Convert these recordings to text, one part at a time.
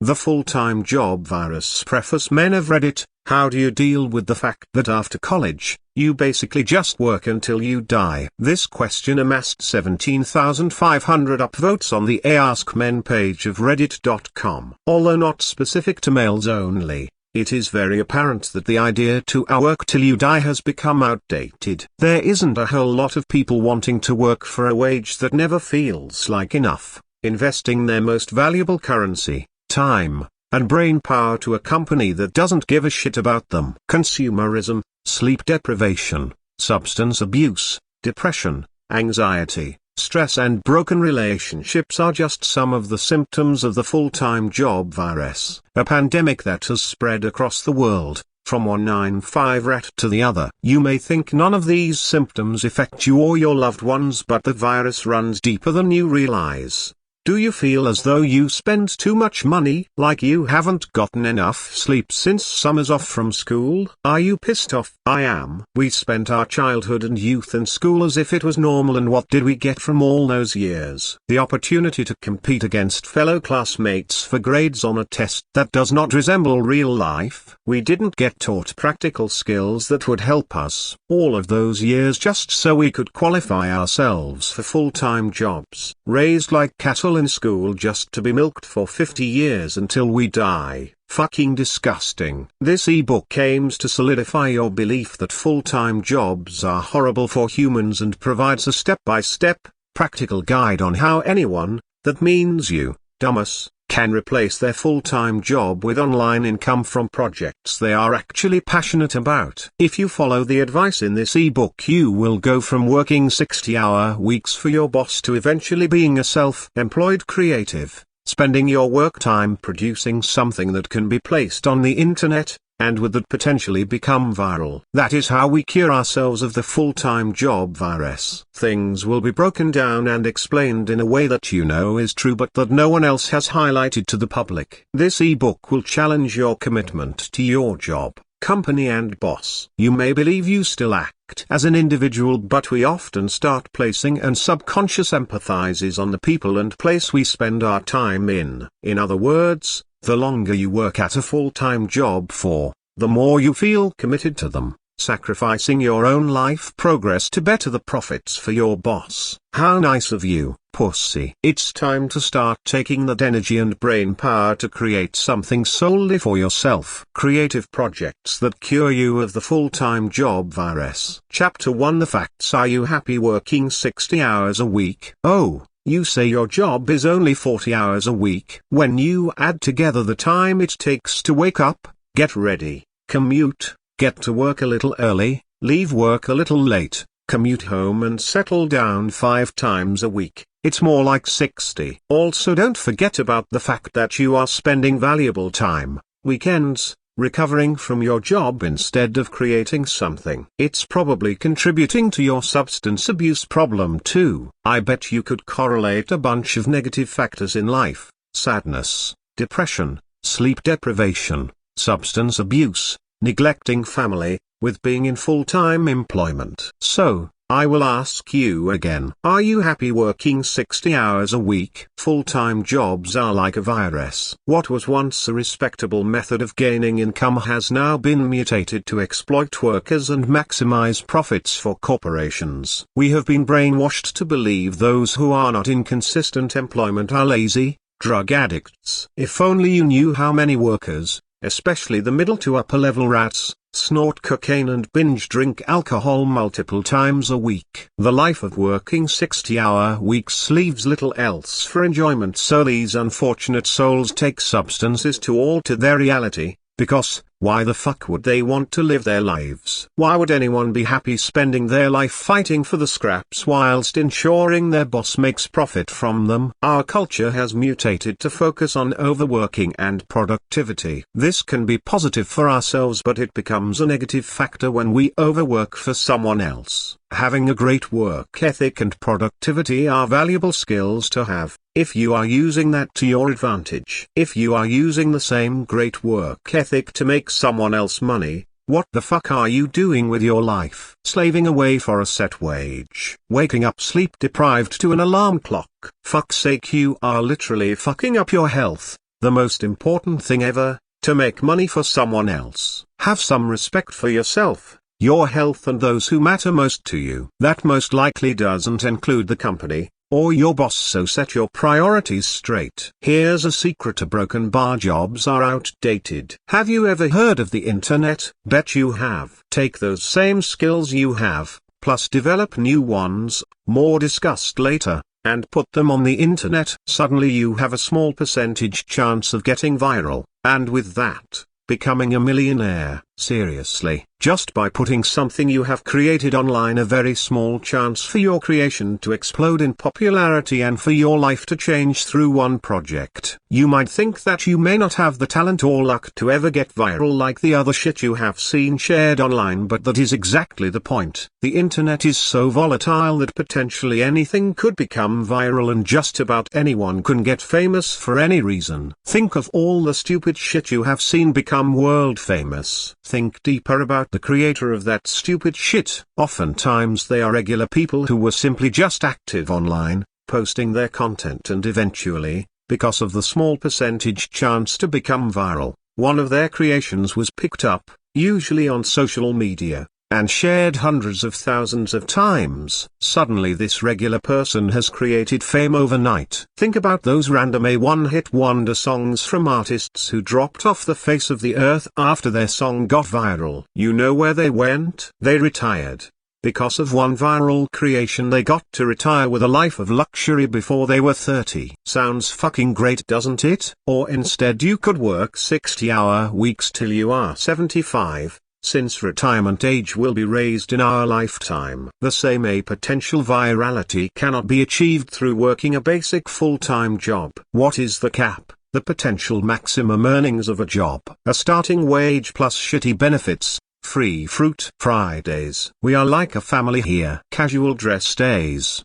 The full-time job virus. Preface. Men of Reddit, how do you deal with the fact that after college, you basically just work until you die? This question amassed 17,500 upvotes on the Ask Men page of reddit.com. Although not specific to males only, it is very apparent that the idea to work till you die has become outdated. There isn't a whole lot of people wanting to work for a wage that never feels like enough, investing their most valuable currency, time, and brain power to a company that doesn't give a shit about them. Consumerism, sleep deprivation, substance abuse, depression, anxiety, stress and broken relationships are just some of the symptoms of the full-time job virus, a pandemic that has spread across the world, from one 9-5 rat to the other. You may think none of these symptoms affect you or your loved ones, but the virus runs deeper than you realize. Do you feel as though you spend too much money, like you haven't gotten enough sleep since summers off from school? Are you pissed off? I am. We spent our childhood and youth in school as if it was normal, and what did we get from all those years? The opportunity to compete against fellow classmates for grades on a test that does not resemble real life. We didn't get taught practical skills that would help us. All of those years just so we could qualify ourselves for full-time jobs. Raised like cattle in school just to be milked for 50 years until we die. Fucking disgusting. This ebook aims to solidify your belief that full-time jobs are horrible for humans and provides a step-by-step, practical guide on how anyone, that means you, dumbass, can replace their full-time job with online income from projects they are actually passionate about. If you follow the advice in this ebook, you will go from working 60-hour weeks for your boss to eventually being a self-employed creative, spending your work time producing something that can be placed on the internet, and would that potentially become viral. That is how we cure ourselves of the full-time job virus. Things will be broken down and explained in a way that you know is true but that no one else has highlighted to the public. This ebook will challenge your commitment to your job, company and boss. You may believe you still act as an individual, but we often start placing and subconscious empathizes on the people and place we spend our time in. In other words, the longer you work at a full-time job for, the more you feel committed to them, sacrificing your own life progress to better the profits for your boss. How nice of you, pussy. It's time to start taking that energy and brain power to create something solely for yourself. Creative projects that cure you of the full-time job virus. Chapter 1. The facts. Are you happy working 60 hours a week? Oh, you say your job is only 40 hours a week. When you add together the time it takes to wake up, get ready, commute, get to work a little early, leave work a little late, commute home and settle down 5 times a week, it's more like 60. Also, don't forget about the fact that you are spending valuable time, weekends, recovering from your job instead of creating something. It's probably contributing to your substance abuse problem too. I bet you could correlate a bunch of negative factors in life: sadness, depression, sleep deprivation, substance abuse, neglecting family, with being in full-time employment. So, I will ask you again. Are you happy working 60 hours a week? Full-time jobs are like a virus. What was once a respectable method of gaining income has now been mutated to exploit workers and maximize profits for corporations. We have been brainwashed to believe those who are not in consistent employment are lazy, drug addicts. If only you knew how many workers, especially the middle to upper level rats, snort cocaine and binge drink alcohol multiple times a week. The life of working 60-hour weeks leaves little else for enjoyment, so these unfortunate souls take substances to alter their reality, because, why the fuck would they want to live their lives? Why would anyone be happy spending their life fighting for the scraps whilst ensuring their boss makes profit from them? Our culture has mutated to focus on overworking and productivity. This can be positive for ourselves, but it becomes a negative factor when we overwork for someone else. Having a great work ethic and productivity are valuable skills to have, if you are using that to your advantage. If you are using the same great work ethic to make someone else money, what the fuck are you doing with your life? Slaving away for a set wage. Waking up sleep deprived to an alarm clock. Fuck's sake, you are literally fucking up your health, the most important thing ever, to make money for someone else. Have some respect for yourself, your health and those who matter most to you. That most likely doesn't include the company, or your boss, so set your priorities straight. Here's a secret: to broken bar jobs are outdated. Have you ever heard of the internet? Bet you have. Take those same skills you have, plus develop new ones, more discussed later, and put them on the internet. Suddenly you have a small percentage chance of getting viral, and with that, becoming a millionaire. Seriously, just by putting something you have created online, a very small chance for your creation to explode in popularity and for your life to change through one project. You might think that you may not have the talent or luck to ever get viral like the other shit you have seen shared online, but that is exactly the point. The internet is so volatile that potentially anything could become viral, and just about anyone can get famous for any reason. Think of all the stupid shit you have seen become world famous. Think deeper about the creator of that stupid shit. Oftentimes they are regular people who were simply just active online, posting their content, and eventually, because of the small percentage chance to become viral, one of their creations was picked up, usually on social media, and shared hundreds of thousands of times. Suddenly this regular person has created fame overnight. Think about those random one-hit wonder songs from artists who dropped off the face of the earth after their song got viral. You know where they went? They retired. Because of one viral creation they got to retire with a life of luxury before they were 30. Sounds fucking great, doesn't it? Or instead you could work 60-hour weeks till you are 75. Since retirement age will be raised in our lifetime. The same potential virality cannot be achieved through working a basic full-time job. What is the cap? The potential maximum earnings of a job. A starting wage plus shitty benefits, free fruit Fridays. We are like a family here. Casual dress days,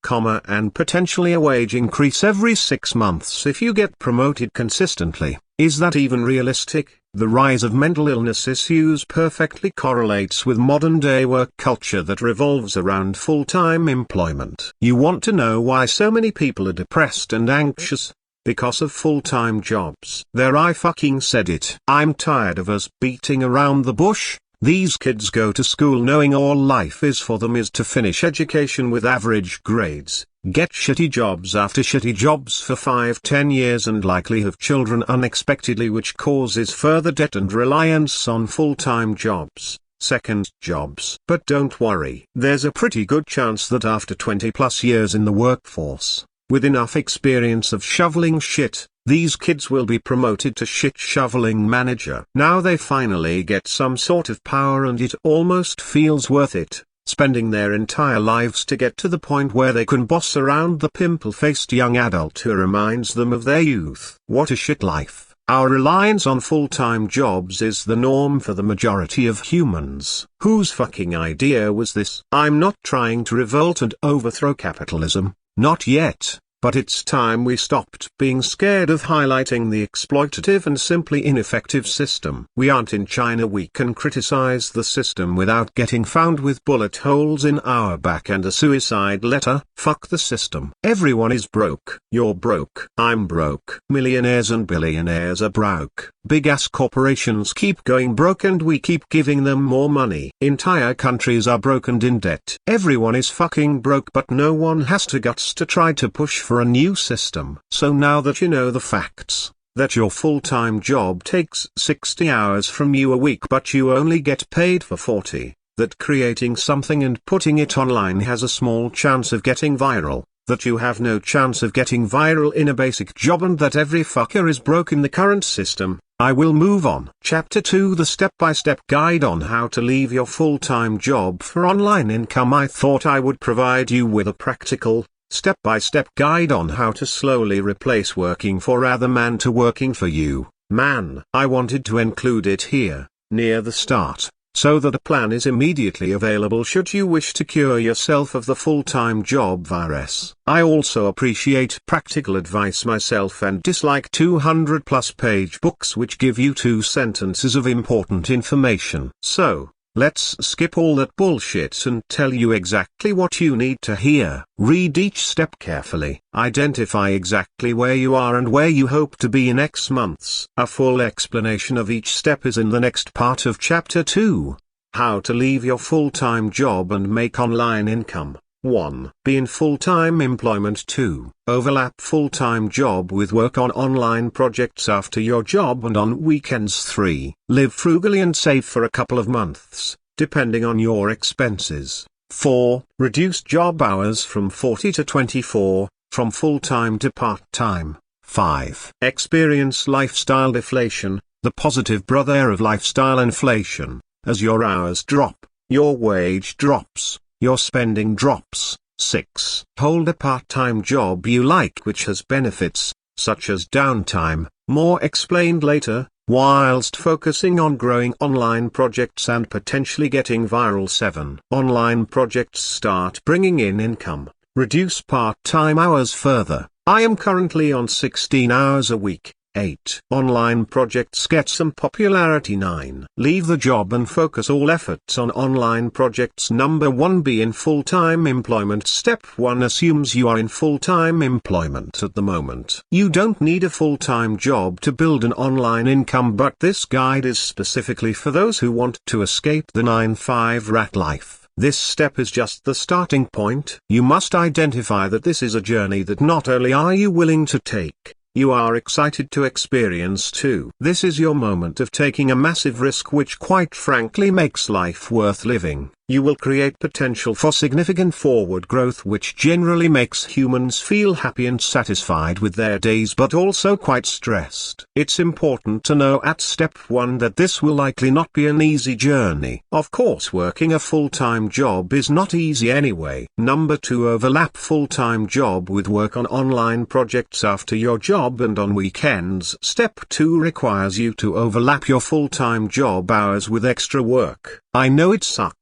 and potentially a wage increase every 6 months if you get promoted consistently. Is that even realistic? The rise of mental illness issues perfectly correlates with modern-day work culture that revolves around full-time employment. You want to know why so many people are depressed and anxious? Because of full-time jobs. There, I fucking said it. I'm tired of us beating around the bush. These kids go to school knowing all life is for them is to finish education with average grades, get shitty jobs after shitty jobs for 5-10 years, and likely have children unexpectedly, which causes further debt and reliance on full-time jobs, second jobs. But don't worry, there's a pretty good chance that after 20+ years in the workforce, with enough experience of shoveling shit, these kids will be promoted to shit shoveling manager. Now they finally get some sort of power and it almost feels worth it, spending their entire lives to get to the point where they can boss around the pimple-faced young adult who reminds them of their youth. What a shit life. Our reliance on full-time jobs is the norm for the majority of humans. Whose fucking idea was this? I'm not trying to revolt and overthrow capitalism, not yet. But it's time we stopped being scared of highlighting the exploitative and simply ineffective system. We aren't in China. We can criticize the system without getting found with bullet holes in our back and a suicide letter. Fuck the system. Everyone is broke. You're broke. I'm broke. Millionaires and billionaires are broke. Big ass corporations keep going broke and we keep giving them more money. Entire countries are broke and in debt. Everyone is fucking broke, but no one has the guts to try to push for a new system. So now that you know the facts, that your full-time job takes 60 hours from you a week but you only get paid for 40, that creating something and putting it online has a small chance of getting viral, that you have no chance of getting viral in a basic job, and that every fucker is broke in the current system, I will move on. Chapter 2: The Step-by-Step Guide on How to Leave Your Full-Time Job for Online Income. I thought I would provide you with a practical, step-by-step guide on how to slowly replace working for other man to working for you, man. I wanted to include it here, near the start, so that a plan is immediately available should you wish to cure yourself of the full-time job virus. I also appreciate practical advice myself and dislike 200+ page books which give you 2 sentences of important information. So, Let's skip all that bullshit and tell you exactly what you need to hear. Read each step carefully. Identify exactly where you are and where you hope to be in X months. A full explanation of each step is in the next part of Chapter 2. How to leave your full-time job and make online income. 1. Be in full-time employment. 2. Overlap full-time job with work on online projects after your job and on weekends. 3. Live frugally and save for a couple of months, depending on your expenses. 4. Reduce job hours from 40 to 24, from full-time to part-time. 5. Experience lifestyle deflation, the positive brother of lifestyle inflation. As your hours drop, your wage drops. Your spending drops. 6. Hold a part-time job you like which has benefits, such as downtime, more explained later, whilst focusing on growing online projects and potentially getting viral. 7. Online projects start bringing in income. Reduce part-time hours further. I am currently on 16 hours a week. 8. Online projects get some popularity. 9. Leave the job and focus all efforts on online projects. Number 1. Be in full-time employment. Step 1 assumes you are in full-time employment at the moment. You don't need a full-time job to build an online income, but this guide is specifically for those who want to escape the 9-5 rat life. This step is just the starting point. You must identify that this is a journey that not only are you willing to take, you are excited to experience too. This is your moment of taking a massive risk which quite frankly makes life worth living. You will create potential for significant forward growth which generally makes humans feel happy and satisfied with their days but also quite stressed. It's important to know at step 1 that this will likely not be an easy journey. Of course, working a full-time job is not easy anyway. Number 2. Overlap full-time job with work on online projects after your job and on weekends. Step 2 requires you to overlap your full-time job hours with extra work. I know it sucks.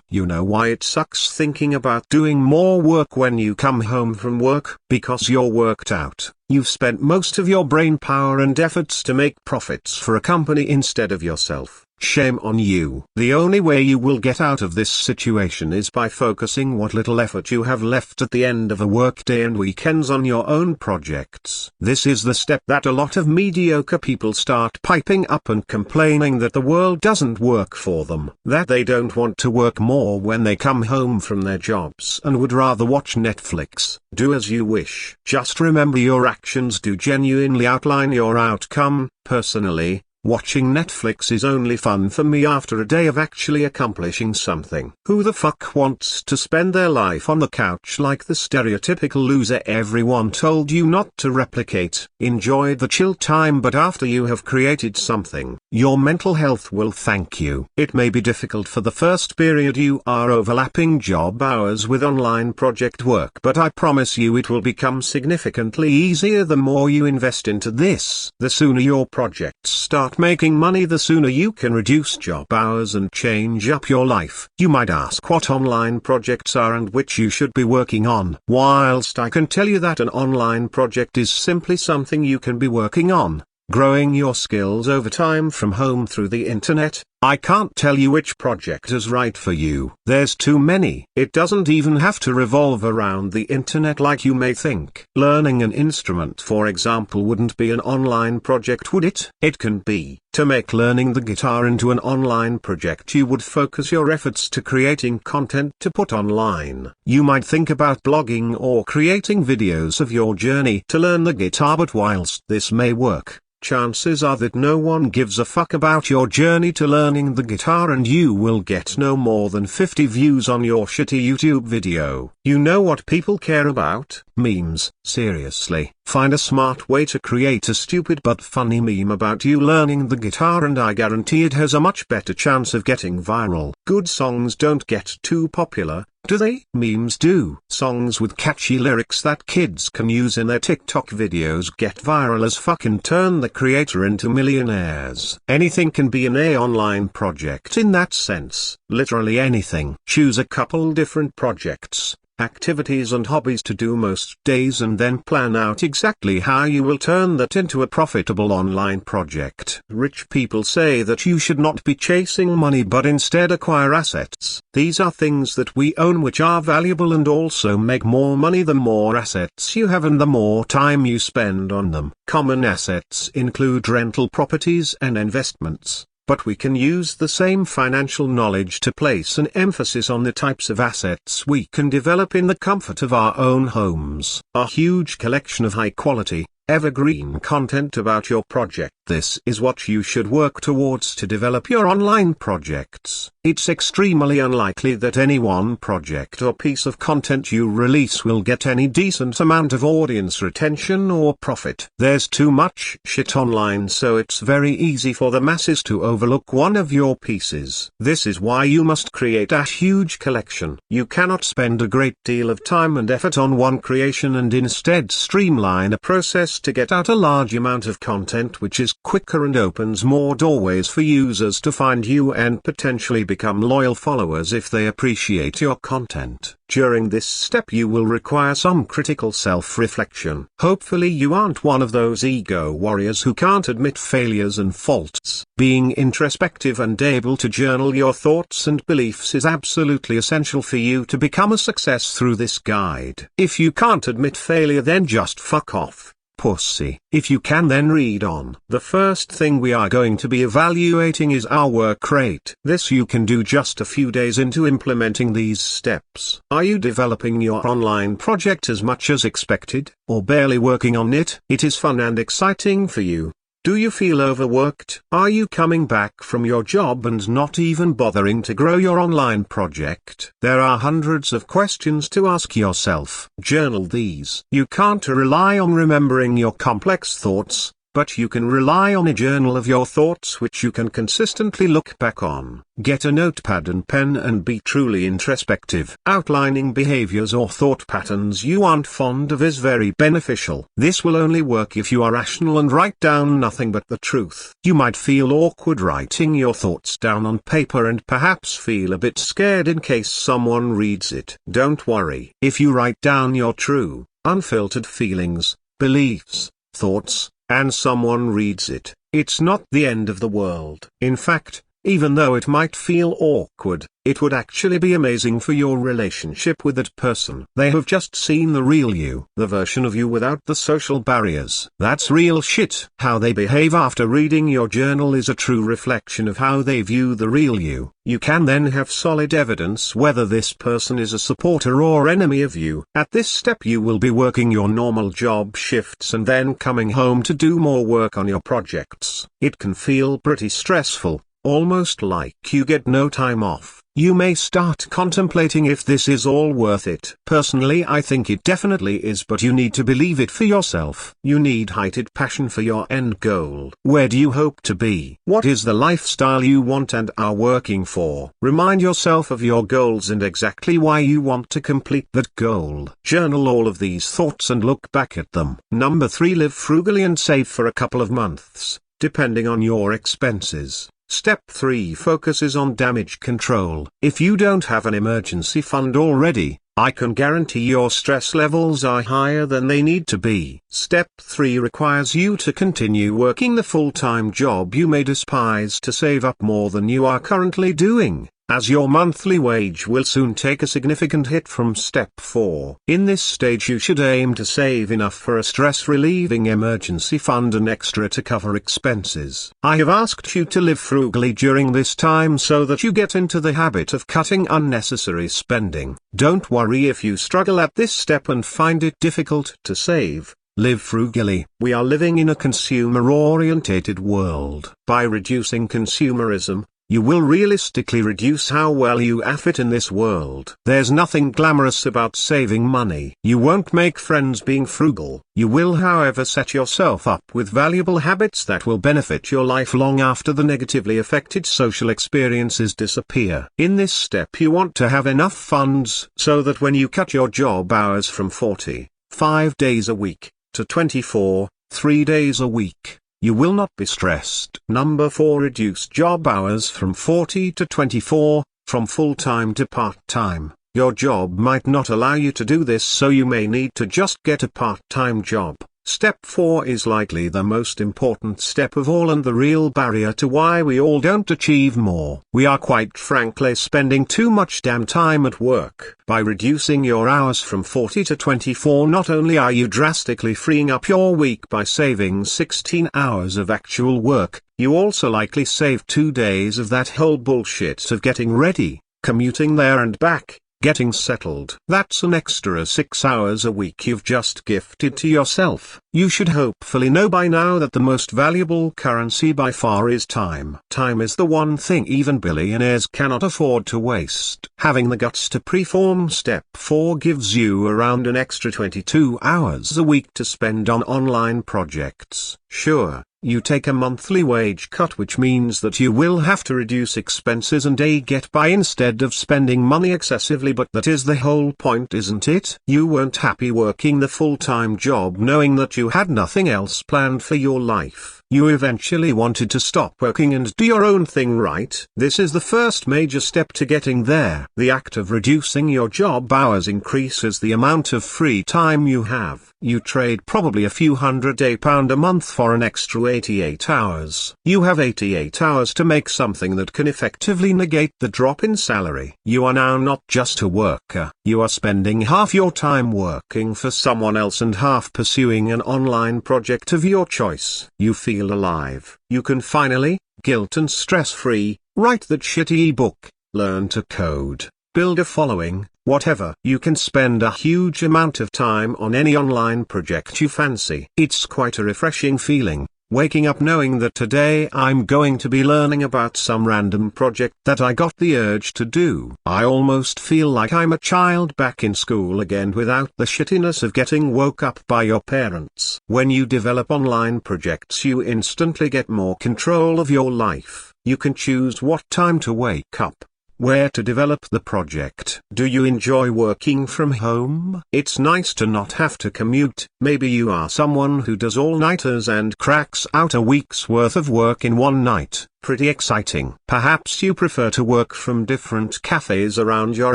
You know why it sucks? Thinking about doing more work when you come home from work, because you're worked out. You've spent most of your brain power and efforts to make profits for a company instead of yourself. Shame on you. The only way you will get out of this situation is by focusing what little effort you have left at the end of a workday and weekends on your own projects. This is the step that a lot of mediocre people start piping up and complaining that the world doesn't work for them, that they don't want to work more when they come home from their jobs and would rather watch Netflix. Do as you wish. Just remember your actions do genuinely outline your outcome. Personally, watching Netflix is only fun for me after a day of actually accomplishing something. Who the fuck wants to spend their life on the couch like the stereotypical loser everyone told you not to replicate? Enjoy the chill time, but after you have created something, your mental health will thank you. It may be difficult for the first period you are overlapping job hours with online project work, but I promise you it will become significantly easier the more you invest into this. The sooner your projects start making money, the sooner you can reduce job hours and change up your life. You might ask what online projects are and which you should be working on. Whilst I can tell you that an online project is simply something you can be working on, growing your skills over time from home through the internet, I can't tell you which project is right for you. There's too many. It doesn't even have to revolve around the internet like you may think. Learning an instrument, for example, wouldn't be an online project, would it? It can be. To make learning the guitar into an online project, you would focus your efforts to creating content to put online. You might think about blogging or creating videos of your journey to learn the guitar, but whilst this may work, chances are that no one gives a fuck about your journey to learning the guitar and you will get no more than 50 views on your shitty YouTube video. You know what people care about? Memes. Seriously, find a smart way to create a stupid but funny meme about you learning the guitar and I guarantee it has a much better chance of getting viral. Good songs don't get too popular, do they? Memes do. Songs with catchy lyrics that kids can use in their TikTok videos get viral as fuck and turn the creator into millionaires. Anything can be an online project in that sense. Literally anything. Choose a couple different projects, activities and hobbies to do most days and then plan out exactly how you will turn that into a profitable online project. Rich people say that you should not be chasing money but instead acquire assets. These are things that we own which are valuable and also make more money the more assets you have and the more time you spend on them. Common assets include rental properties and investments. But we can use the same financial knowledge to place an emphasis on the types of assets we can develop in the comfort of our own homes. A huge collection of high-quality, evergreen content about your project. This is what you should work towards to develop your online projects. It's extremely unlikely that any one project or piece of content you release will get any decent amount of audience retention or profit. There's too much shit online, so it's very easy for the masses to overlook one of your pieces. This is why you must create a huge collection. You cannot spend a great deal of time and effort on one creation and instead streamline a process to get out a large amount of content which is quicker and opens more doorways for users to find you and potentially become loyal followers if they appreciate your content. During this step you will require some critical self-reflection. Hopefully you aren't one of those ego warriors who can't admit failures and faults. Being introspective and able to journal your thoughts and beliefs is absolutely essential for you to become a success through this guide. If you can't admit failure, then just fuck off, pussy. If you can, then read on. The first thing we are going to be evaluating is our work rate. This you can do just a few days into implementing these steps. Are you developing your online project as much as expected, or barely working on it? It is fun and exciting for you. Do you feel overworked? Are you coming back from your job and not even bothering to grow your online project? There are hundreds of questions to ask yourself. Journal these. You can't rely on remembering your complex thoughts, but you can rely on a journal of your thoughts which you can consistently look back on. Get a notepad and pen and be truly introspective. Outlining behaviors or thought patterns you aren't fond of is very beneficial. This will only work if you are rational and write down nothing but the truth. You might feel awkward writing your thoughts down on paper and perhaps feel a bit scared in case someone reads it. Don't worry. If you write down your true, unfiltered feelings, beliefs, thoughts, and someone reads it, it's not the end of the world. In fact, even though it might feel awkward, it would actually be amazing for your relationship with that person. They have just seen the real you, the version of you without the social barriers. That's real shit. How they behave after reading your journal is a true reflection of how they view the real you. You can then have solid evidence whether this person is a supporter or enemy of you. At this step you will be working your normal job shifts and then coming home to do more work on your projects. It can feel pretty stressful, almost like you get no time off. You may start contemplating if this is all worth it. Personally, I think it definitely is, but you need to believe it for yourself. You need heightened passion for your end goal. Where do you hope to be? What is the lifestyle you want and are working for? Remind yourself of your goals and exactly why you want to complete that goal. Journal all of these thoughts and look back at them. Number 3. Live frugally and save for a couple of months, depending on your expenses. Step 3 focuses on damage control. If you don't have an emergency fund already, I can guarantee your stress levels are higher than they need to be. Step 3 requires you to continue working the full-time job you may despise to save up more than you are currently doing, as your monthly wage will soon take a significant hit from step 4. In this stage you should aim to save enough for a stress-relieving emergency fund and extra to cover expenses. I have asked you to live frugally during this time so that you get into the habit of cutting unnecessary spending. Don't worry if you struggle at this step and find it difficult to save. Live frugally. We are living in a consumer-orientated world. By reducing consumerism, you will realistically reduce how well you fit in this world. There's nothing glamorous about saving money. You won't make friends being frugal. You will, however, set yourself up with valuable habits that will benefit your life long after the negatively affected social experiences disappear. In this step you want to have enough funds so that when you cut your job hours from 45 days a week, to 24, 3 days a week, you will not be stressed. Number 4. Reduce job hours from 40 to 24, from full-time to part-time. Your job might not allow you to do this, so you may need to just get a part-time job. Step 4 is likely the most important step of all and the real barrier to why we all don't achieve more. We are quite frankly spending too much damn time at work. By reducing your hours from 40 to 24, not only are you drastically freeing up your week by saving 16 hours of actual work, you also likely save 2 days of that whole bullshit of getting ready, commuting there and back, getting settled. That's an extra 6 hours a week you've just gifted to yourself. You should hopefully know by now that the most valuable currency by far is time. Time is the one thing even billionaires cannot afford to waste. Having the guts to perform step 4 gives you around an extra 22 hours a week to spend on online projects. Sure, you take a monthly wage cut, which means that you will have to reduce expenses and get by instead of spending money excessively, but that is the whole point, isn't it? You weren't happy working the full-time job knowing that you had nothing else planned for your life. You eventually wanted to stop working and do your own thing, right? This is the first major step to getting there. The act of reducing your job hours increases the amount of free time you have. You trade probably a few £100 a month for an extra 88 hours. You have 88 hours to make something that can effectively negate the drop in salary. You are now not just a worker. You are spending half your time working for someone else and half pursuing an online project of your choice. You feel alive. You can finally, guilt and stress-free, write that shitty ebook, learn to code, build a following, whatever. You can spend a huge amount of time on any online project you fancy. It's quite a refreshing feeling, waking up knowing that today I'm going to be learning about some random project that I got the urge to do. I almost feel like I'm a child back in school again without the shittiness of getting woke up by your parents. When you develop online projects, you instantly get more control of your life. You can choose what time to wake up, where to develop the project. Do you enjoy working from home? It's nice to not have to commute. Maybe you are someone who does all-nighters and cracks out a week's worth of work in one night. Pretty exciting. Perhaps you prefer to work from different cafes around your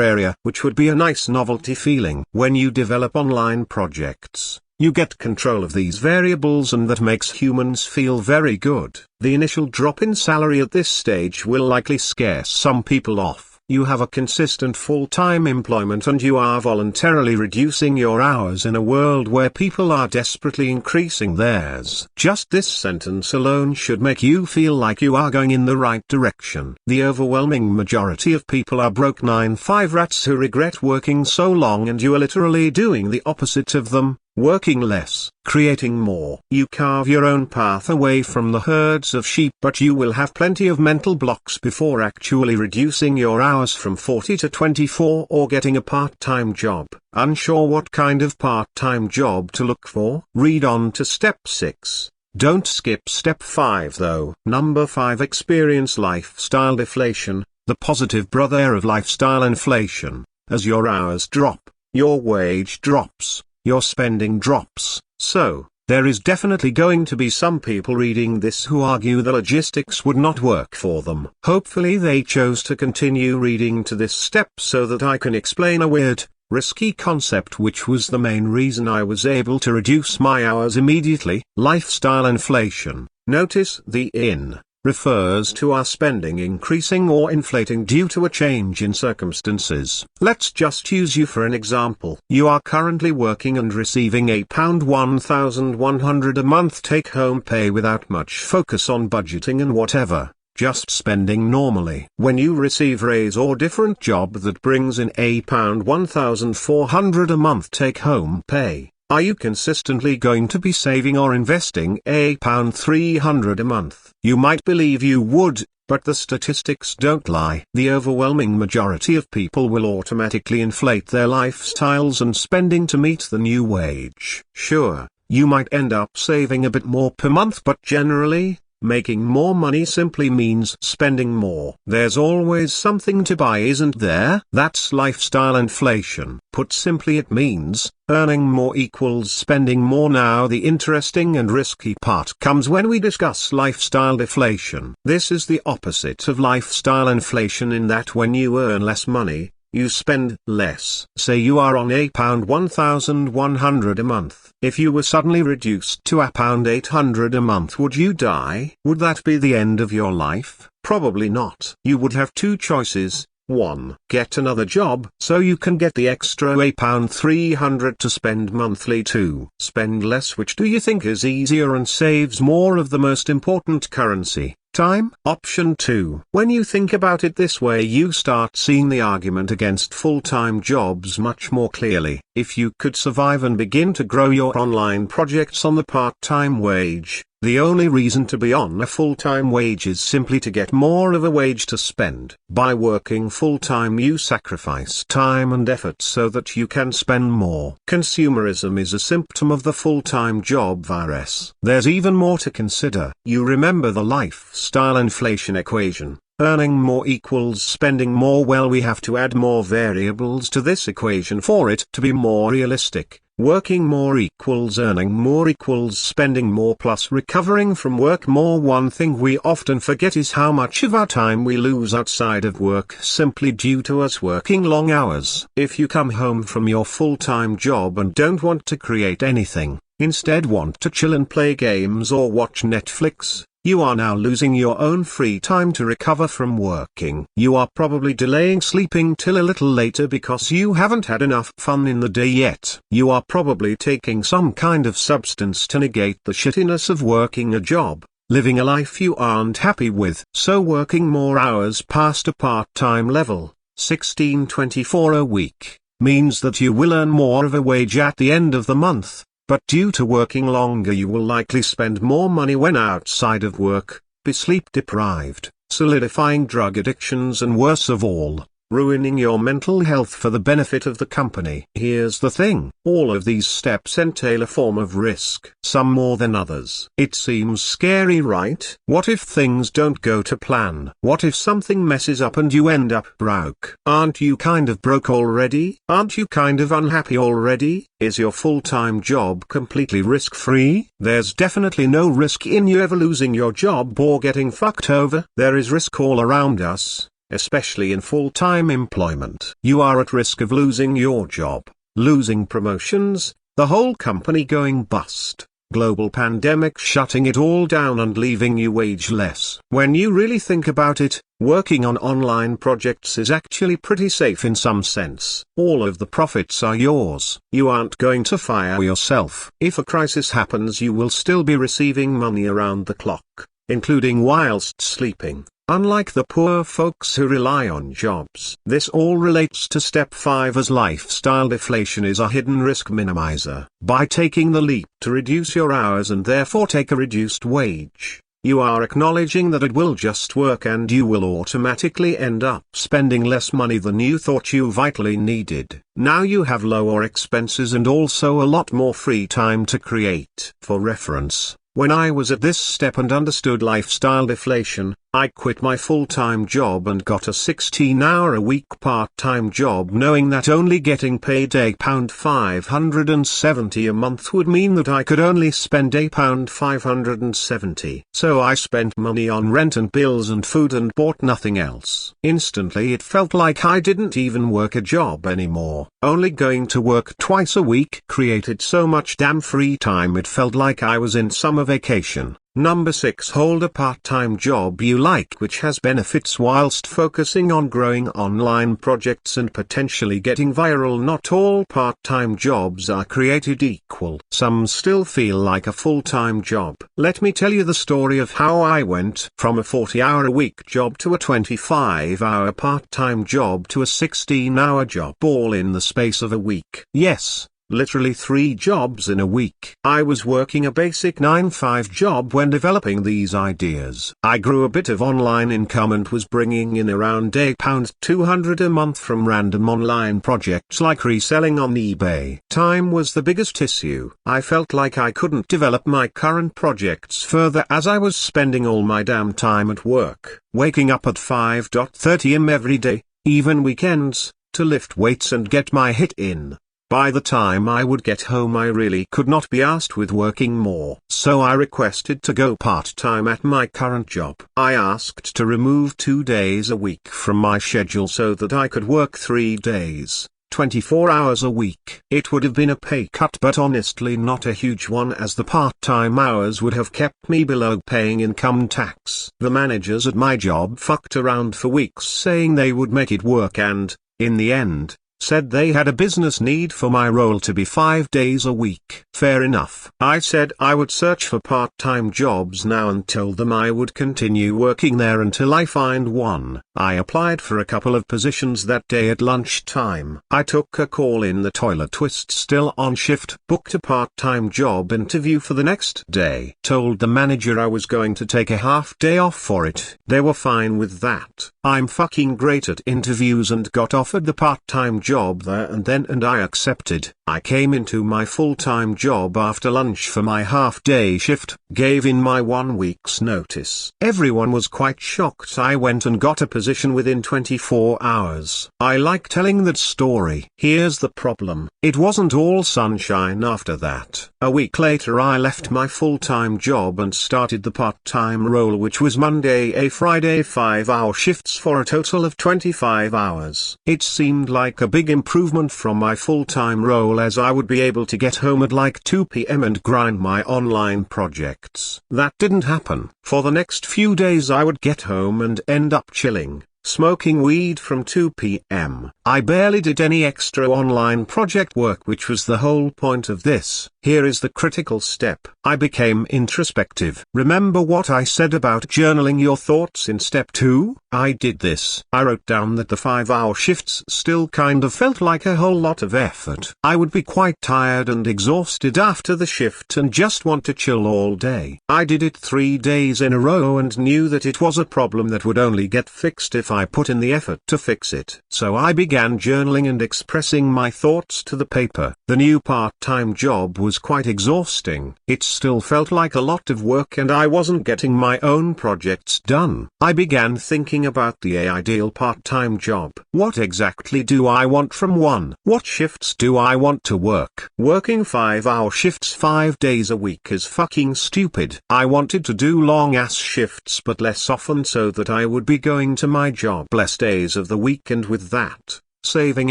area, which would be a nice novelty feeling. When you develop online projects, you get control of these variables, and that makes humans feel very good. The initial drop in salary at this stage will likely scare some people off. You have a consistent full-time employment and you are voluntarily reducing your hours in a world where people are desperately increasing theirs. Just this sentence alone should make you feel like you are going in the right direction. The overwhelming majority of people are broke 9-to-5 rats who regret working so long, and you are literally doing the opposite of them. Working less, creating more. You carve your own path away from the herds of sheep, but you will have plenty of mental blocks before actually reducing your hours from 40 to 24 or getting a part-time job. Unsure what kind of part-time job to look for? Read on to step 6. Don't skip step 5 though. Number 5. Experience lifestyle deflation, the positive brother of lifestyle inflation. As your hours drop, your wage drops. Your spending drops. So, there is definitely going to be some people reading this who argue the logistics would not work for them. Hopefully they chose to continue reading to this step so that I can explain a weird, risky concept which was the main reason I was able to reduce my hours immediately. Lifestyle inflation. Notice the in refers to our spending increasing or inflating due to a change in circumstances. Let's just use you for an example. You are currently working and receiving £1,100 a month take-home pay without much focus on budgeting and whatever, just spending normally. When you receive raise or different job that brings in £1,400 a month take-home pay, are you consistently going to be saving or investing £300 a month? You might believe you would, but the statistics don't lie. The overwhelming majority of people will automatically inflate their lifestyles and spending to meet the new wage. Sure, you might end up saving a bit more per month, but generally, making more money simply means spending more. There's always something to buy, isn't there? That's lifestyle inflation. Put simply, it means, earning more equals spending more. Now the interesting and risky part comes when we discuss lifestyle deflation. This is the opposite of lifestyle inflation in that when you earn less money, you spend less. Say you are on £1,100 a month. If you were suddenly reduced to £800 a month, would you die? Would that be the end of your life? Probably not. You would have two choices. 1. Get another job so you can get the extra £300 to spend monthly. 2. Spend less. Which do you think is easier and saves more of the most important currency, time? Option 2. When you think about it this way, you start seeing the argument against full-time jobs much more clearly. If you could survive and begin to grow your online projects on the part-time wage, the only reason to be on a full-time wage is simply to get more of a wage to spend. By working full-time, you sacrifice time and effort so that you can spend more. Consumerism is a symptom of the full-time job virus. There's even more to consider. You remember the lifestyle inflation equation. Earning more equals spending more. Well, we have to add more variables to this equation for it to be more realistic. Working more equals earning more equals spending more plus recovering from work more. One thing we often forget is how much of our time we lose outside of work simply due to us working long hours. If you come home from your full-time job and don't want to create anything, instead want to chill and play games or watch Netflix, you are now losing your own free time to recover from working. You are probably delaying sleeping till a little later because you haven't had enough fun in the day yet. You are probably taking some kind of substance to negate the shittiness of working a job, living a life you aren't happy with. So working more hours past a part-time level, 16.24 a week, means that you will earn more of a wage at the end of the month. But due to working longer, you will likely spend more money when outside of work, be sleep deprived, solidifying drug addictions, and worst of all, ruining your mental health for the benefit of the company. Here's the thing, all of these steps entail a form of risk, some more than others. It seems scary, right? What if things don't go to plan? What if something messes up and you end up broke? Aren't you kind of broke already? Aren't you kind of unhappy already? Is your full-time job completely risk-free? There's definitely no risk in you ever losing your job or getting fucked over. There is risk all around us, especially in full-time employment. You are at risk of losing your job, losing promotions, the whole company going bust, global pandemic shutting it all down and leaving you wageless. When you really think about it, working on online projects is actually pretty safe in some sense. All of the profits are yours. You aren't going to fire yourself. If a crisis happens, you will still be receiving money around the clock, including whilst sleeping. Unlike the poor folks who rely on jobs. This all relates to step 5, as lifestyle deflation is a hidden risk minimizer. By taking the leap to reduce your hours and therefore take a reduced wage, you are acknowledging that it will just work and you will automatically end up spending less money than you thought you vitally needed. Now you have lower expenses and also a lot more free time to create. For reference, when I was at this step and understood lifestyle deflation, I quit my full-time job and got a 16-hour-a-week part-time job, knowing that only getting paid £570 a month would mean that I could only spend £570. So I spent money on rent and bills and food and bought nothing else. Instantly it felt like I didn't even work a job anymore. Only going to work twice a week created so much damn free time it felt like I was in summer vacation. Number 6. Hold a part-time job you like which has benefits whilst focusing on growing online projects and potentially getting viral. Not all part-time jobs are created equal. Some still feel like a full-time job. Let me tell you the story of how I went from a 40-hour-a-week job to a 25-hour part-time job to a 16-hour job, all in the space of a week. Yes, literally 3 jobs in a week. I was working a basic 9-to-5 job when developing these ideas. I grew a bit of online income and was bringing in around £200 a month from random online projects like reselling on eBay. Time was the biggest issue. I felt like I couldn't develop my current projects further as I was spending all my damn time at work, waking up at 5:30 am every day, even weekends, to lift weights and get my hit in. By the time I would get home I really could not be asked with working more. So I requested to go part-time at my current job. I asked to remove 2 days a week from my schedule so that I could work 3 days. 24 hours a week. It would have been a pay cut, but honestly not a huge one, as the part-time hours would have kept me below paying income tax. The managers at my job fucked around for weeks saying they would make it work and, in the end, said they had a business need for my role to be 5 days a week. Fair enough. I said I would search for part-time jobs now and told them I would continue working there until I find one. I applied for a couple of positions that day at lunchtime. I took a call in the toilet twist still on shift, booked a part-time job interview for the next day. Told the manager I was going to take a half day off for it. They were fine with that. I'm fucking great at interviews and got offered the part-time job there and then, and I accepted. I came into my full-time job after lunch for my half-day shift, gave in my 1 week's notice. Everyone was quite shocked. I went and got a position within 24 hours. I like telling that story. Here's the problem. It wasn't all sunshine after that. A week later I left my full-time job and started the part-time role, which was Monday a Friday 5-hour shifts for a total of 25 hours. It seemed like a big improvement from my full-time role, as I would be able to get home at like 2 p.m. and grind my online projects. That didn't happen. For the next few days I would get home and end up chilling, smoking weed from 2 p.m. I barely did any extra online project work, which was the whole point of this. Here is the critical step. I became introspective. Remember what I said about journaling your thoughts in step 2? I did this. I wrote down that the 5-hour shifts still kind of felt like a whole lot of effort. I would be quite tired and exhausted after the shift and just want to chill all day. I did it 3 days in a row and knew that it was a problem that would only get fixed if I put in the effort to fix it. So I began journaling and expressing my thoughts to the paper. The new part-time job was quite exhausting. It still felt like a lot of work and I wasn't getting my own projects done. I began thinking about the ideal part-time job. What exactly do I want from one? What shifts do I want to work? Working 5-hour shifts 5 days a week is fucking stupid. I wanted to do long-ass shifts but less often so that I would be going to my job less days of the week, and with that, saving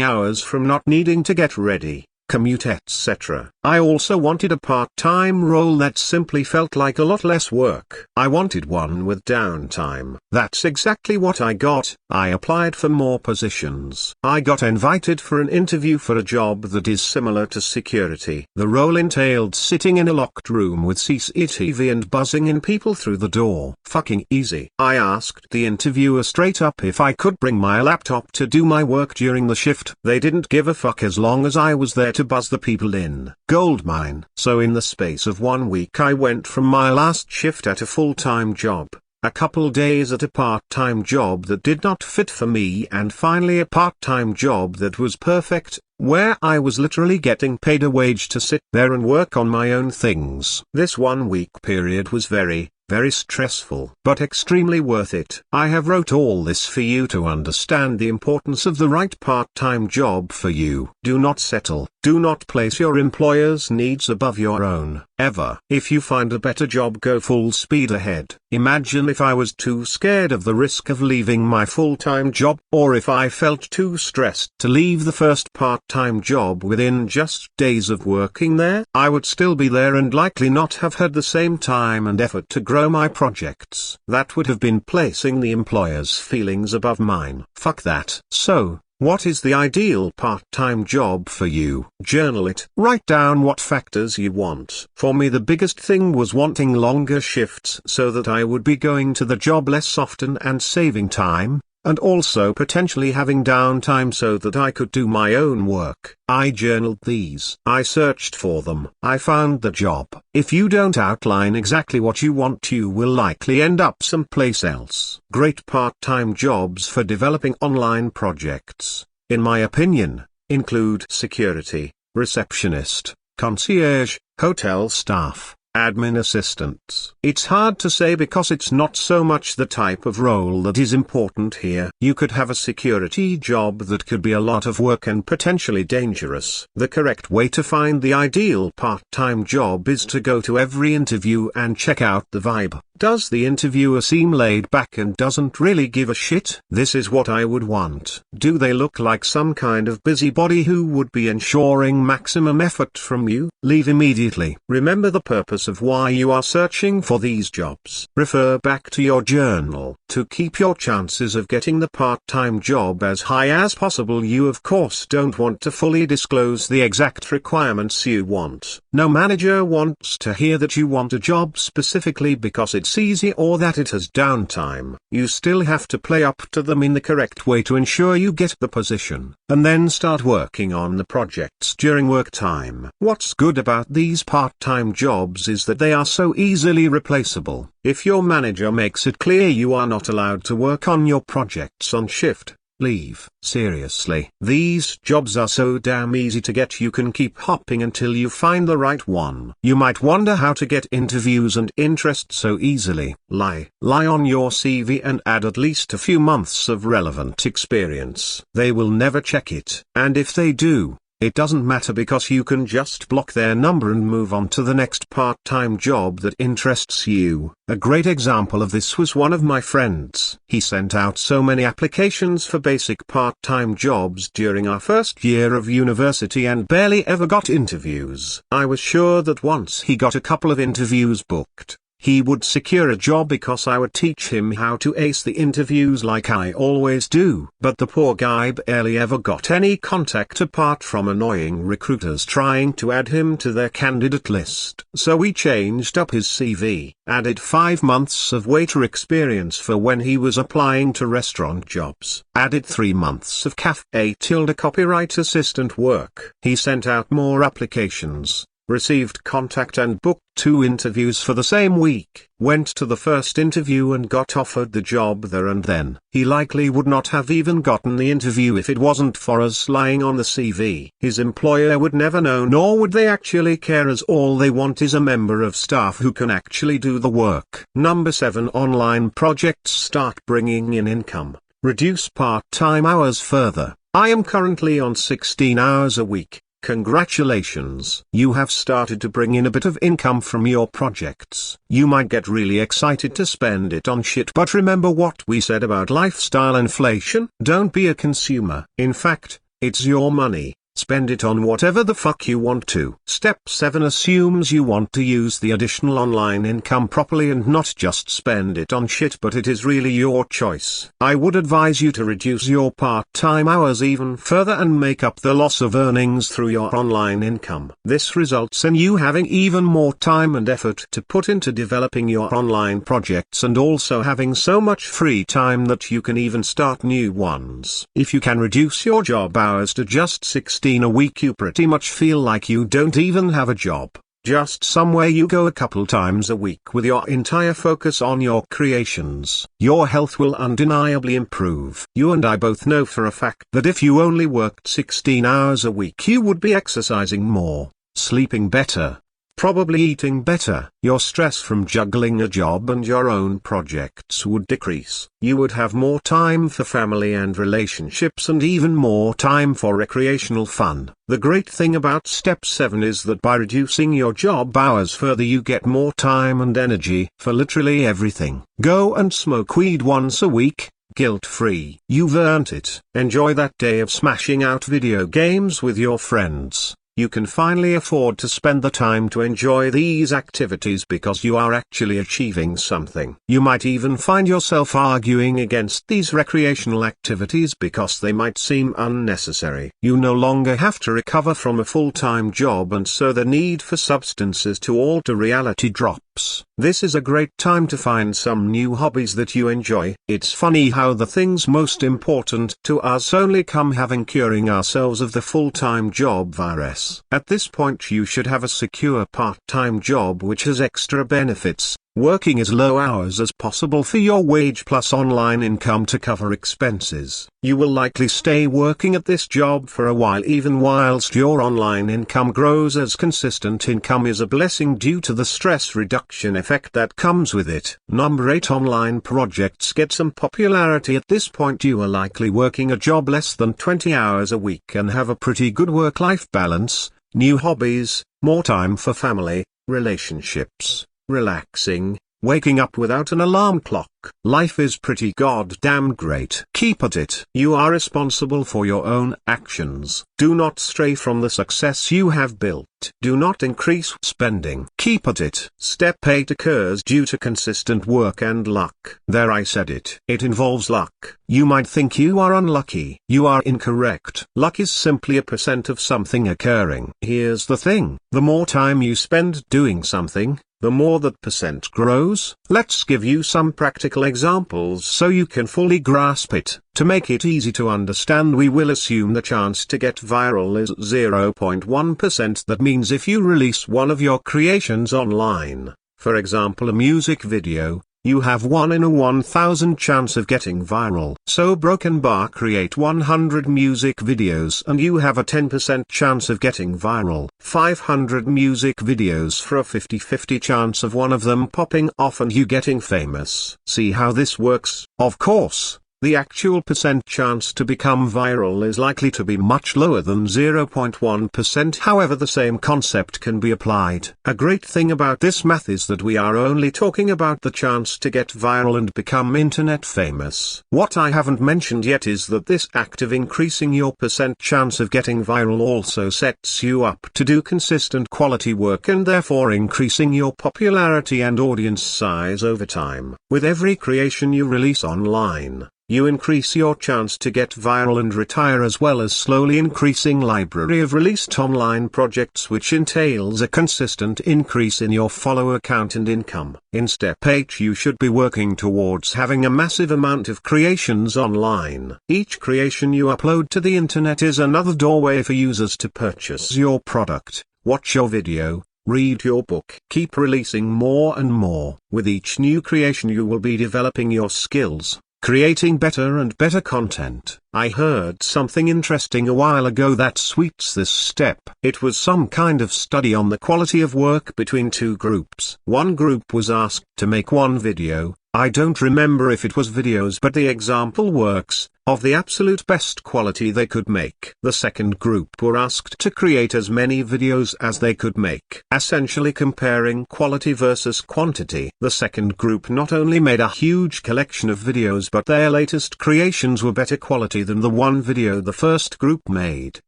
hours from not needing to get ready, commute, etc. I also wanted a part-time role that simply felt like a lot less work. I wanted one with downtime. That's exactly what I got. I applied for more positions. I got invited for an interview for a job that is similar to security. The role entailed sitting in a locked room with CCTV and buzzing in people through the door. Fucking easy. I asked the interviewer straight up if I could bring my laptop to do my work during the shift. They didn't give a fuck as long as I was there to buzz the people in. Goldmine. So in the space of 1 week I went from my last shift at a full-time job, a couple days at a part-time job that did not fit for me, and finally a part-time job that was perfect, where I was literally getting paid a wage to sit there and work on my own things. This 1 week period was very stressful, but extremely worth it. I have wrote all this for you to understand the importance of the right part-time job for you. Do not settle. Do not place your employer's needs above your own, ever. If you find a better job, go full speed ahead. Imagine if I was too scared of the risk of leaving my full-time job, or if I felt too stressed to leave the first part-time job within just days of working there. I would still be there and likely not have had the same time and effort to grow my projects. That would have been placing the employer's feelings above mine. Fuck that. So, what is the ideal part-time job for you? Journal it. Write down what factors you want. For me, the biggest thing was wanting longer shifts so that I would be going to the job less often and saving time, and also potentially having downtime so that I could do my own work. I journaled these. I searched for them. I found the job. If you don't outline exactly what you want, you will likely end up someplace else. Great part-time jobs for developing online projects, in my opinion, include security, receptionist, concierge, hotel staff, Admin assistants. It's hard to say because it's not so much the type of role that is important here. You could have a security job that could be a lot of work and potentially dangerous. The correct way to find the ideal part-time job is to go to every interview and check out the vibe. Does the interviewer seem laid back and doesn't really give a shit? This is what I would want. Do they look like some kind of busybody who would be ensuring maximum effort from you? Leave immediately. Remember the purpose of why you are searching for these jobs. Refer back to your journal. To keep your chances of getting the part-time job as high as possible, you of course don't want to fully disclose the exact requirements you want. No manager wants to hear that you want a job specifically because it's easy or that it has downtime. You still have to play up to them in the correct way to ensure you get the position, and then start working on the projects during work time. What's good about these part-time jobs is that they are so easily replaceable. If your manager makes it clear you are not allowed to work on your projects on shift, leave. Seriously, these jobs are so damn easy to get, you can keep hopping until you find the right one. You might wonder how to get interviews and interest so easily. Lie on your CV and add at least a few months of relevant experience. They will never check it, and if they do, it doesn't matter because you can just block their number and move on to the next part-time job that interests you. A great example of this was one of my friends. He sent out so many applications for basic part-time jobs during our first year of university and barely ever got interviews. I was sure that once he got a couple of interviews booked, he would secure a job because I would teach him how to ace the interviews like I always do. But the poor guy barely ever got any contact apart from annoying recruiters trying to add him to their candidate list. So we changed up his CV, added 5 months of waiter experience for when he was applying to restaurant jobs, added 3 months of cafe copyright assistant work. He sent out more applications, received contact and booked 2 interviews for the same week, went to the first interview and got offered the job there and then. He likely would not have even gotten the interview if it wasn't for us lying on the CV. His employer would never know, nor would they actually care, as all they want is a member of staff who can actually do the work. Number 7. Online projects start bringing in income. Reduce part-time hours further. I am currently on 16 hours a week. Congratulations! You have started to bring in a bit of income from your projects. You might get really excited to spend it on shit, but remember what we said about lifestyle inflation? Don't be a consumer. In fact, it's your money. Spend it on whatever the fuck you want to. Step 7 assumes you want to use the additional online income properly and not just spend it on shit, but it is really your choice. I would advise you to reduce your part-time hours even further and make up the loss of earnings through your online income. This results in you having even more time and effort to put into developing your online projects and also having so much free time that you can even start new ones. If you can reduce your job hours to just 16 a week, you pretty much feel like you don't even have a job, just somewhere you go a couple times a week with your entire focus on your creations. Your health will undeniably improve. You and I both know for a fact that if you only worked 16 hours a week, you would be exercising more, sleeping better, probably eating better. Your stress from juggling a job and your own projects would decrease. You would have more time for family and relationships and even more time for recreational fun. The great thing about step 7 is that by reducing your job hours further, you get more time and energy for literally everything. Go and smoke weed once a week, guilt-free. You've earned it. Enjoy that day of smashing out video games with your friends. You can finally afford to spend the time to enjoy these activities because you are actually achieving something. You might even find yourself arguing against these recreational activities because they might seem unnecessary. You no longer have to recover from a full-time job, and so the need for substances to alter reality drops. This is a great time to find some new hobbies that you enjoy. It's funny how the things most important to us only come having curing ourselves of the full-time job virus. At this point you should have a secure part-time job which has extra benefits, working as low hours as possible for your wage plus online income to cover expenses. You will likely stay working at this job for a while even whilst your online income grows, as consistent income is a blessing due to the stress reduction effect that comes with it. Number 8. Online projects get some popularity. At this point you are likely working a job less than 20 hours a week and have a pretty good work-life balance, new hobbies, more time for family, relationships, relaxing, waking up without an alarm clock. Life is pretty goddamn great. Keep at it. You are responsible for your own actions. Do not stray from the success you have built. Do not increase spending. Keep at it. Step 8 occurs due to consistent work and luck. There, I said it. It involves luck. You might think you are unlucky. You are incorrect. Luck is simply a percent of something occurring. Here's the thing. The more time you spend doing something, the more that percent grows. Let's give you some practical examples so you can fully grasp it. To make it easy to understand, we will assume the chance to get viral is 0.1%. That means if you release one of your creations online, for example a music video, you have 1 in a 1,000 chance of getting viral. So Broken Bar create 100 music videos and you have a 10% chance of getting viral. 500 music videos for a 50-50 chance of one of them popping off and you getting famous. See how this works? Of course, the actual percent chance to become viral is likely to be much lower than 0.1%. However, the same concept can be applied. A great thing about this math is that we are only talking about the chance to get viral and become internet famous. What I haven't mentioned yet is that this act of increasing your percent chance of getting viral also sets you up to do consistent quality work and therefore increasing your popularity and audience size over time. With every creation you release online, you increase your chance to get viral and retire, as well as slowly increasing library of released online projects, which entails a consistent increase in your follower count and income. In step 8 you should be working towards having a massive amount of creations online. Each creation you upload to the internet is another doorway for users to purchase your product, watch your video, read your book. Keep releasing more and more. With each new creation you will be developing your skills, creating better and better content. I heard something interesting a while ago that sweeps this step. It was some kind of study on the quality of work between two groups. One group was asked to make one video, I don't remember if it was videos, but the example works, of the absolute best quality they could make. The second group were asked to create as many videos as they could make, essentially comparing quality versus quantity. The second group not only made a huge collection of videos, but their latest creations were better quality than the one video the first group made.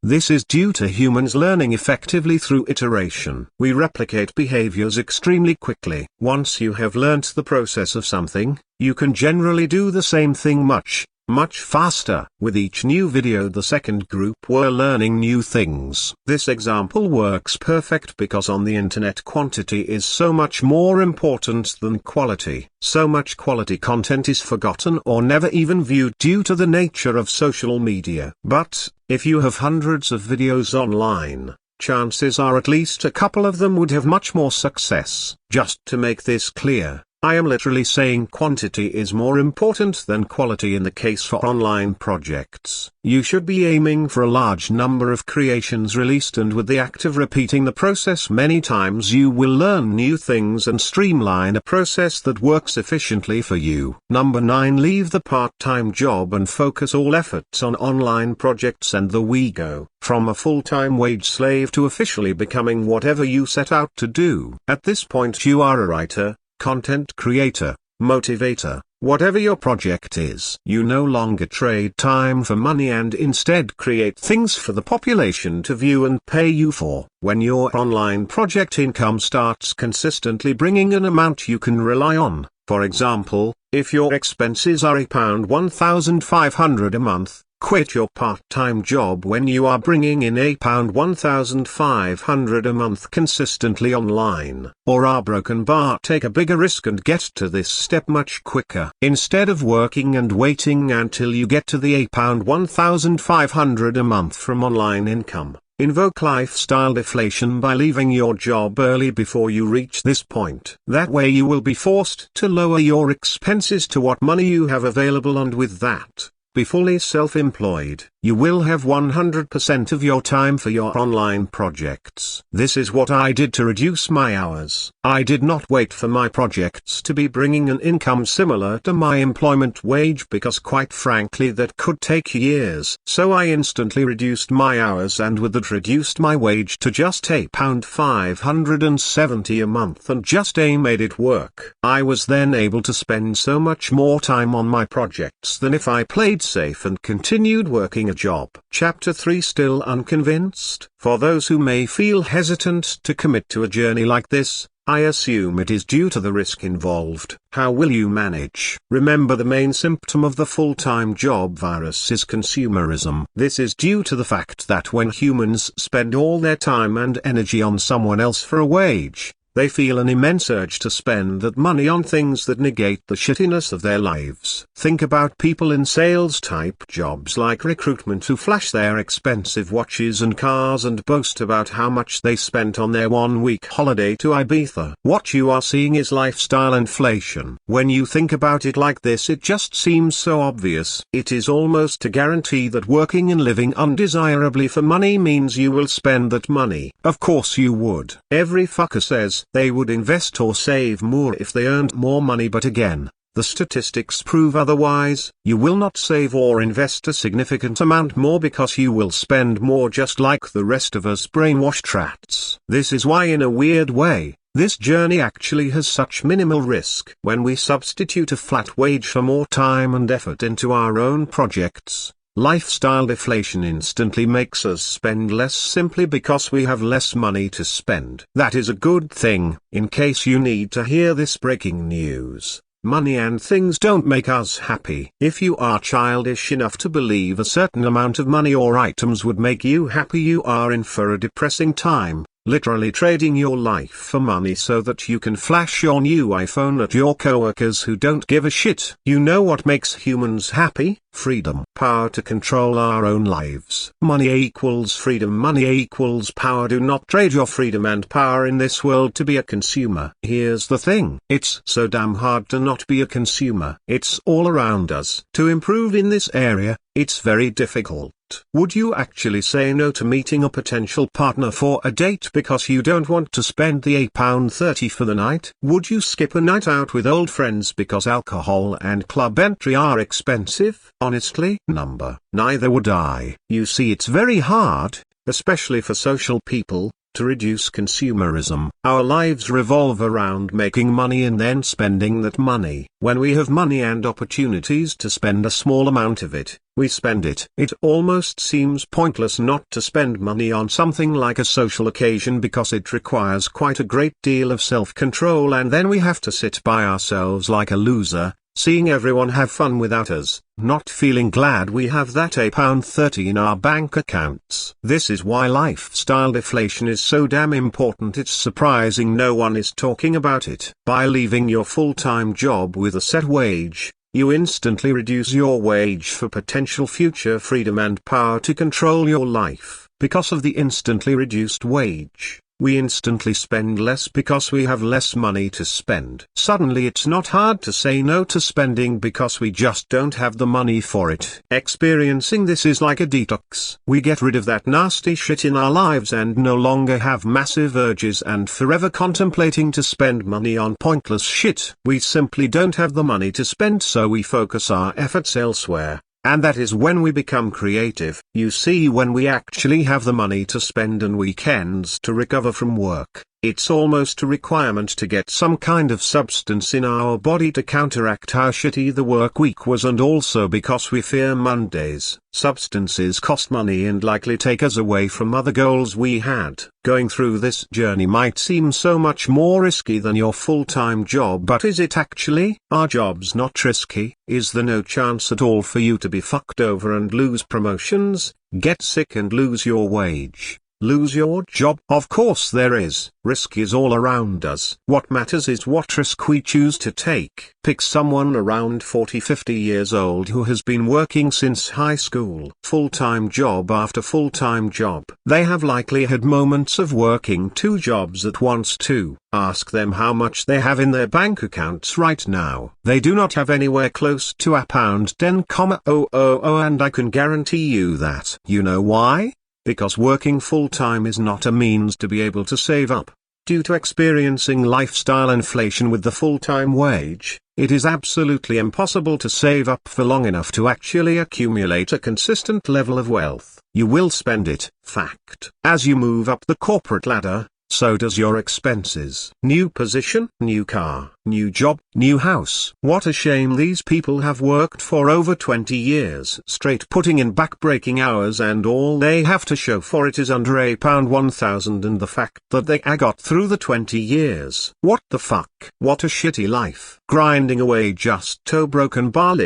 This is due to humans learning effectively through iteration. We replicate behaviors extremely quickly. Once you have learnt the process of something, you can generally do the same thing much faster. With each new video the second group were learning new things. This example works perfect because on the internet quantity is so much more important than quality. So much quality content is forgotten or never even viewed due to the nature of social media. But, if you have hundreds of videos online, chances are at least a couple of them would have much more success. Just to make this clear, I am literally saying quantity is more important than quality in the case for online projects. You should be aiming for a large number of creations released, and with the act of repeating the process many times you will learn new things and streamline a process that works efficiently for you. Number 9. Leave the part-time job and focus all efforts on online projects, and there we go. From a full-time wage slave to officially becoming whatever you set out to do. At this point you are a writer, content creator, motivator, whatever your project is. You no longer trade time for money and instead create things for the population to view and pay you for. When your online project income starts consistently bringing an amount you can rely on, for example, if your expenses are £1,500 a month, quit your part-time job when you are bringing in £1,500 a month consistently online. Or our Broken Bar, take a bigger risk and get to this step much quicker. Instead of working and waiting until you get to the £1,500 a month from online income, Invoke lifestyle deflation by leaving your job early before you reach this point. That way you will be forced to lower your expenses to what money you have available, and with that, be fully self-employed. You will have 100% of your time for your online projects. This is what I did to reduce my hours. I did not wait for my projects to be bringing an income similar to my employment wage, because quite frankly that could take years. So I instantly reduced my hours, and with that reduced my wage to just £570 a month, and just made it work. I was then able to spend so much more time on my projects than if I played safe and continued working a job. Chapter 3. Still unconvinced? For those who may feel hesitant to commit to a journey like this, I assume it is due to the risk involved. How will you manage? Remember, the main symptom of the full-time job virus is consumerism. This is due to the fact that when humans spend all their time and energy on someone else for a wage, they feel an immense urge to spend that money on things that negate the shittiness of their lives. Think about people in sales-type jobs like recruitment who flash their expensive watches and cars and boast about how much they spent on their one-week holiday to Ibiza. What you are seeing is lifestyle inflation. When you think about it like this, it just seems so obvious. It is almost a guarantee that working and living undesirably for money means you will spend that money. Of course you would. Every fucker says they would invest or save more if they earned more money, but again, the statistics prove otherwise. You will not save or invest a significant amount more because you will spend more, just like the rest of us brainwashed rats. This is why, in a weird way, this journey actually has such minimal risk. When we substitute a flat wage for more time and effort into our own projects, lifestyle deflation instantly makes us spend less simply because we have less money to spend. That is a good thing. In case you need to hear this breaking news, money and things don't make us happy. If you are childish enough to believe a certain amount of money or items would make you happy, you are in for a depressing time. Literally trading your life for money so that you can flash your new iPhone at your coworkers who don't give a shit. You know what makes humans happy? Freedom. Power to control our own lives. Money equals freedom. Money equals power. Do not trade your freedom and power in this world to be a consumer. Here's the thing. It's so damn hard to not be a consumer. It's all around us. To improve in this area, it's very difficult. Would you actually say no to meeting a potential partner for a date because you don't want to spend the £8.30 for the night? Would you skip a night out with old friends because alcohol and club entry are expensive? Honestly, neither would I. You see, it's very hard, especially for social people, to reduce consumerism. Our lives revolve around making money and then spending that money. When we have money and opportunities to spend a small amount of it, we spend it. It almost seems pointless not to spend money on something like a social occasion because it requires quite a great deal of self-control, and then we have to sit by ourselves like a loser, seeing everyone have fun without us, not feeling glad we have that £8.30 in our bank accounts. This is why lifestyle deflation is so damn important. It's surprising no one is talking about it. By leaving your full-time job with a set wage, you instantly reduce your wage for potential future freedom and power to control your life. Because of the instantly reduced wage, we instantly spend less because we have less money to spend. Suddenly it's not hard to say no to spending because we just don't have the money for it. Experiencing this is like a detox. We get rid of that nasty shit in our lives and no longer have massive urges and forever contemplating to spend money on pointless shit. We simply don't have the money to spend, so we focus our efforts elsewhere. And that is when we become creative. You see, when we actually have the money to spend and weekends to recover from work, it's almost a requirement to get some kind of substance in our body to counteract how shitty the work week was, and also because we fear Mondays. Substances cost money and likely take us away from other goals we had. Going through this journey might seem so much more risky than your full-time job, but is it actually? Are jobs not risky? Is there no chance at all for you to be fucked over and lose promotions, get sick and lose your wage? Lose your job? Of course there is. Risk is all around us. What matters is what risk we choose to take. Pick someone around 40-50 years old who has been working since high school. Full-time job after full-time job. They have likely had moments of working 2 jobs at once too. Ask them how much they have in their bank accounts right now. They do not have anywhere close to £10,000, and I can guarantee you that. You know why? Because working full-time is not a means to be able to save up. Due to experiencing lifestyle inflation with the full-time wage, it is absolutely impossible to save up for long enough to actually accumulate a consistent level of wealth. You will spend it. Fact. As you move up the corporate ladder, so does your expenses. New position, new car, new job, new house. What a shame these people have worked for over 20 years straight, putting in back-breaking hours, and all they have to show for it is under £1,000 and the fact that they got through the 20 years. What the fuck? What a shitty life. Grinding away just to broken bar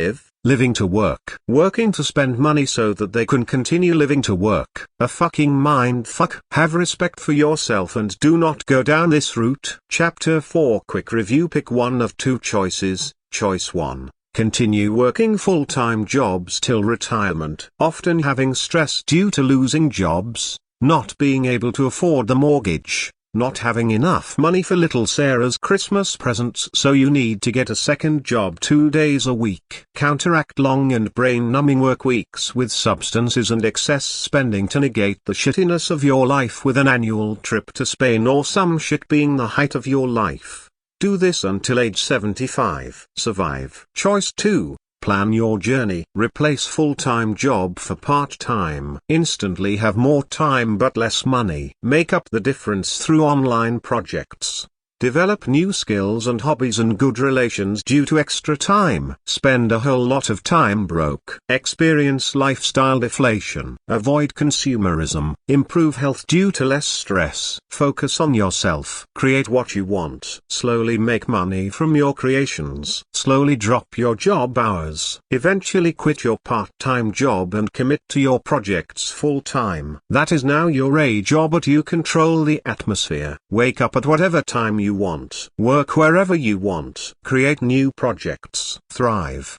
living to work. Working to spend money so that they can continue living to work. A fucking mindfuck. Have respect for yourself and do not go down this route. Chapter 4 Quick Review. Pick one of 2 choices. Choice 1. Continue working full-time jobs till retirement. Often having stress due to losing jobs, not being able to afford the mortgage, not having enough money for little Sarah's Christmas presents, so you need to get a second job 2 days a week. Counteract long and brain-numbing work weeks with substances and excess spending to negate the shittiness of your life with an annual trip to Spain or some shit being the height of your life. Do this until age 75. Survive. Choice 2. Plan your journey. Replace full-time job for part-time. Instantly have more time but less money. Make up the difference through online projects. Develop new skills and hobbies and good relations due to extra time. Spend a whole lot of time broke. Experience lifestyle deflation. Avoid consumerism. Improve health due to less stress. Focus on yourself. Create what you want. Slowly make money from your creations. Slowly drop your job hours. Eventually quit your part-time job and commit to your projects full-time. That is now your A job, but you control the atmosphere. Wake up at whatever time you want. Work wherever you want. Create new projects. Thrive.